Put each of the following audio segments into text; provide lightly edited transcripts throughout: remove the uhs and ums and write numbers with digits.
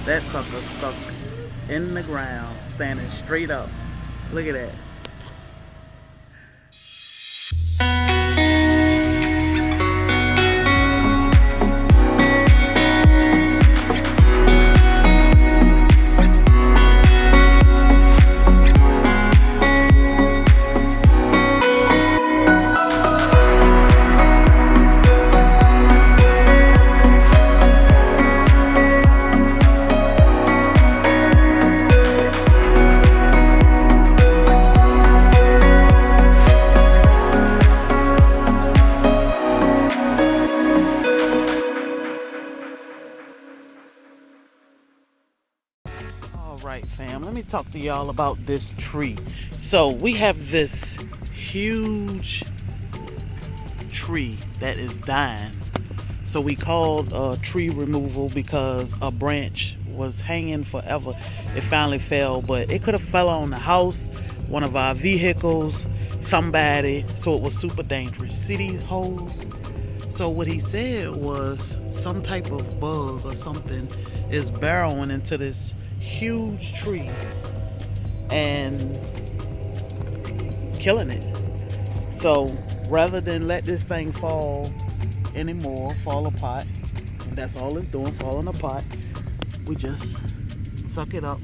That sucker stuck in the ground, standing straight up. Look at that. Alright fam, let me talk to y'all about this tree. So we have this huge tree that is dying. So we called tree removal because a branch was hanging forever. It finally fell, but it could have fell on the house, one of our vehicles, somebody, so it was super dangerous. See these holes? So what he said was some type of bug or something is burrowing into this huge tree and killing it. So rather than let this thing fall anymore, fall apart, and that's all it's doing, falling apart, we just suck it up,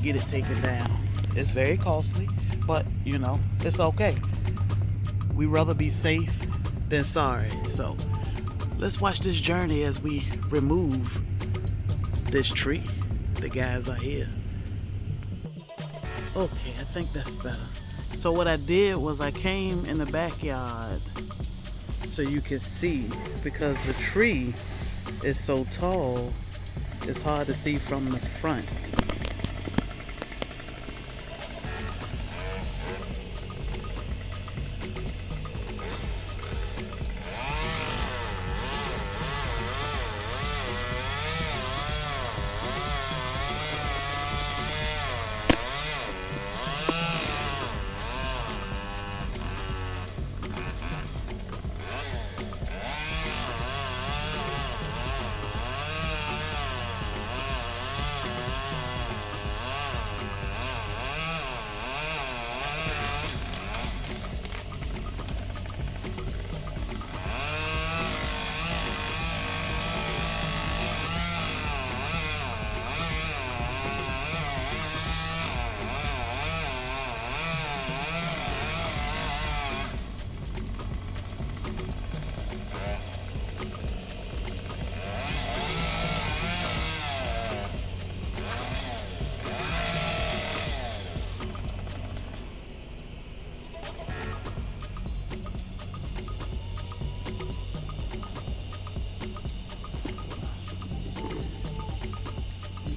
get it taken down. It's very costly, but you know, it's okay. We rather be safe than sorry. So let's watch this journey as we remove this tree. The guys are here. Okay, I think that's better. So what I did was I came in the backyard so you can see, because the tree is so tall, it's hard to see from the front.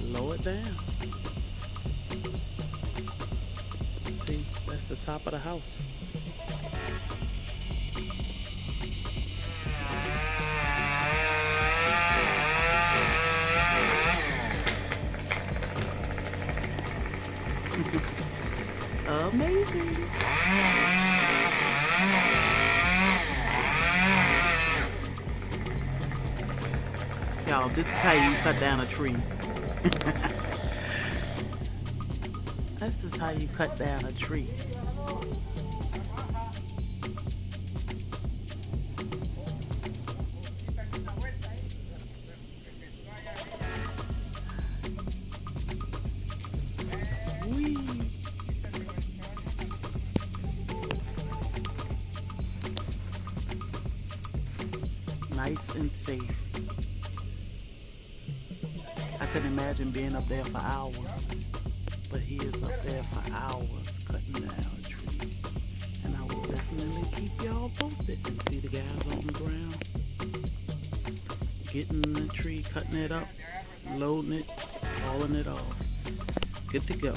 Lower it down. See, that's the top of the house. Amazing. Y'all, this is how you cut down a tree. This is how you cut down a tree. Whee. Nice and safe. I couldn't imagine being up there for hours, but he is up there for hours cutting down a tree. And I will definitely keep y'all posted and see the guys on the ground getting the tree, cutting it up, loading it, hauling it off. Good to go.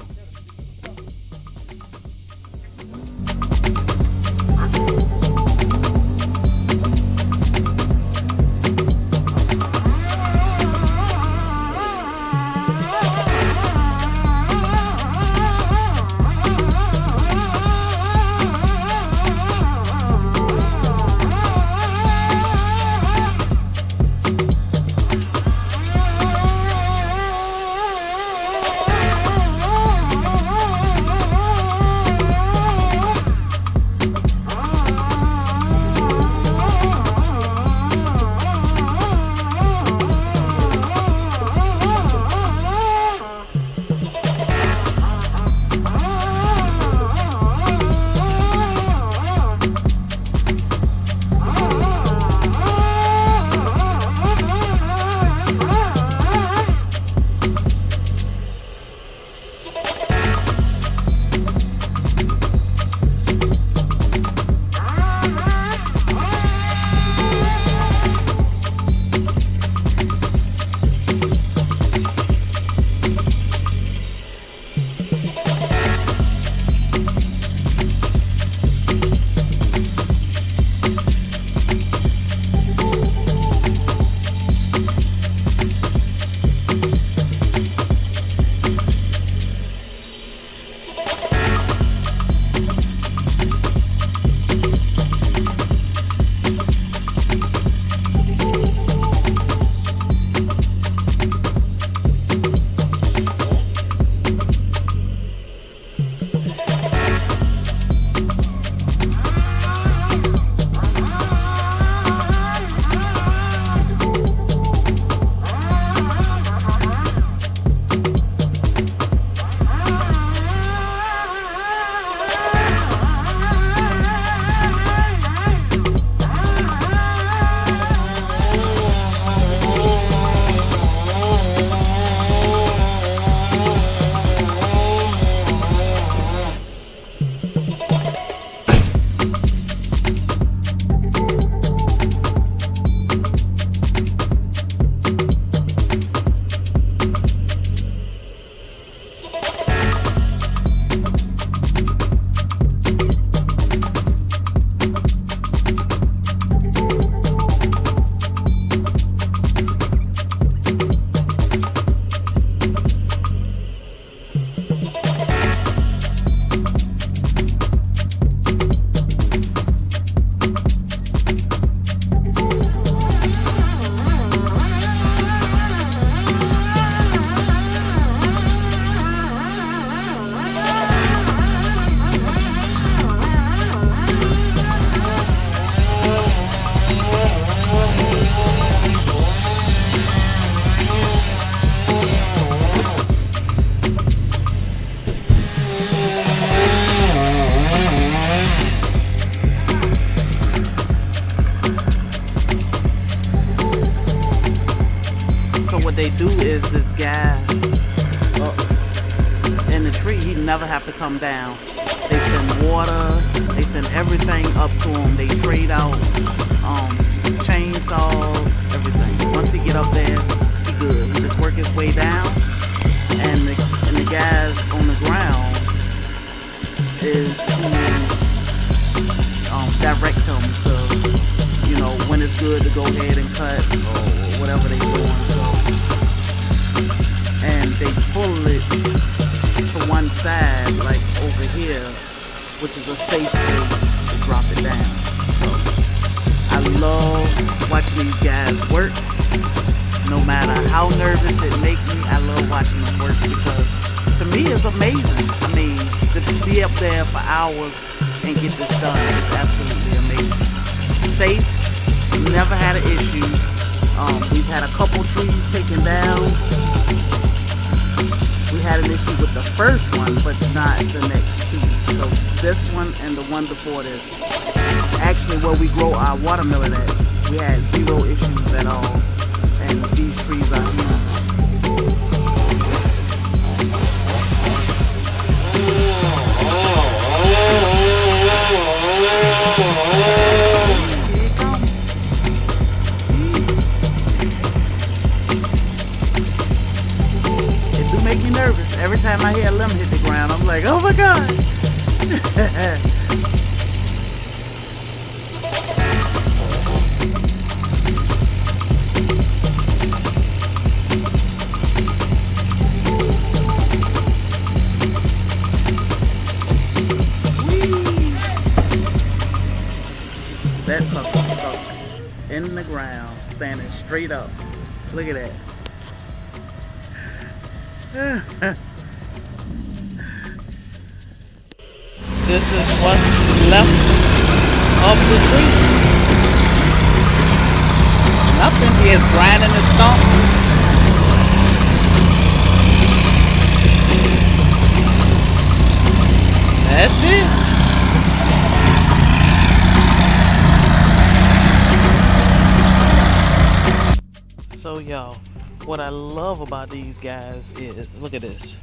they do is this guy in the tree, he never have to come down. They send water, they send everything up to him. They trade out chainsaws, everything. Once he get up there, he good. He just work his way down, and the guys on the ground is who direct him to, you know, when it's good to go ahead and cut or whatever they doing. So, and they pull it to one side, like over here, which is a safe way to drop it down. So I love watching these guys work. No matter how nervous it makes me, I love watching them work because to me it's amazing. I mean, to be up there for hours and get this done is absolutely amazing. Safe, never had an issue. We've had a couple trees taken down. We had an issue with the first one, but not the next two. So this one and the one before this, actually where we grow our watermelon at, we had 0 issues at all. And these trees are huge. It do make me nervous. Every time I hear a limb hit the ground, I'm like, oh my God. That sucker stuck in the ground, standing straight up. Look at that. This is what's left of the tree. Nothing, he is grinding the stump. That's it. So y'all, what I love about these guys is, look at this.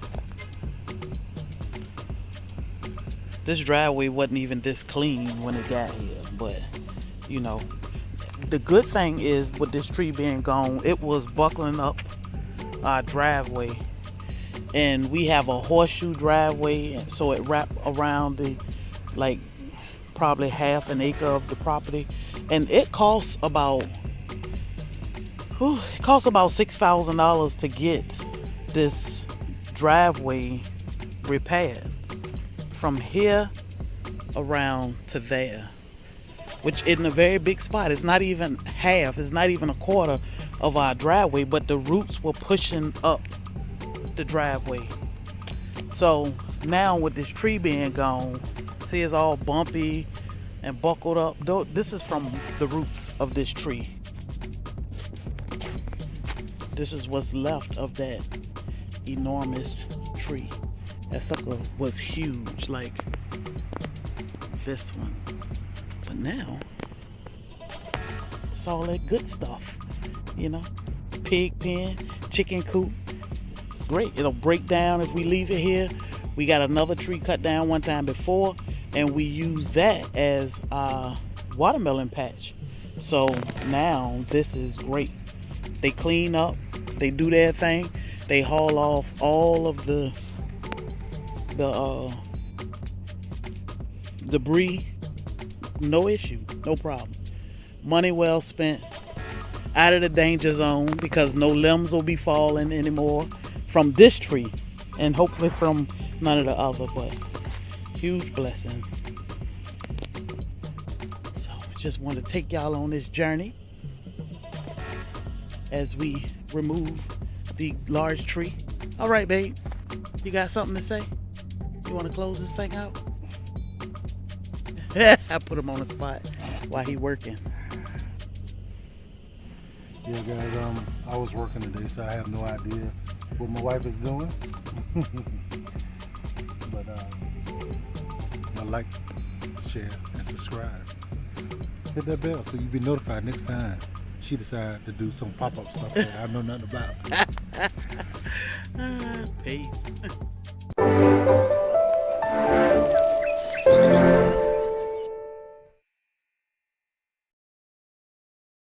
This driveway wasn't even this clean when it got here, but you know, the good thing is with this tree being gone, it was buckling up our driveway, and we have a horseshoe driveway, so it wrapped around the, like, probably half an acre of the property, and it costs about $6,000 to get this driveway repaired from here around to there, which isn't a very big spot. It's not even half, it's not even a quarter of our driveway, but the roots were pushing up the driveway. So now with this tree being gone, see, it's all bumpy and buckled up. This is from the roots of this tree. This is what's left of that enormous tree. That sucker was huge, like this one. But now, it's all that good stuff, you know? Pig pen, chicken coop. It's great. It'll break down if we leave it here. We got another tree cut down one time before, and we use that as our watermelon patch. So now this is great. They clean up, they do their thing, they haul off all of the debris, no issue, no problem. Money well spent, out of the danger zone, because no limbs will be falling anymore from this tree, and hopefully from none of the other, but huge blessing. So just want to take y'all on this journey as we remove the large tree. All right, babe, you got something to say? You want to close this thing out? I put him on the spot while he working. Yeah, guys, I was working today, so I have no idea what my wife is doing. But like, share, and subscribe. Hit that bell so you'll be notified next time she decided to do some pop-up stuff that I know nothing about. Peace.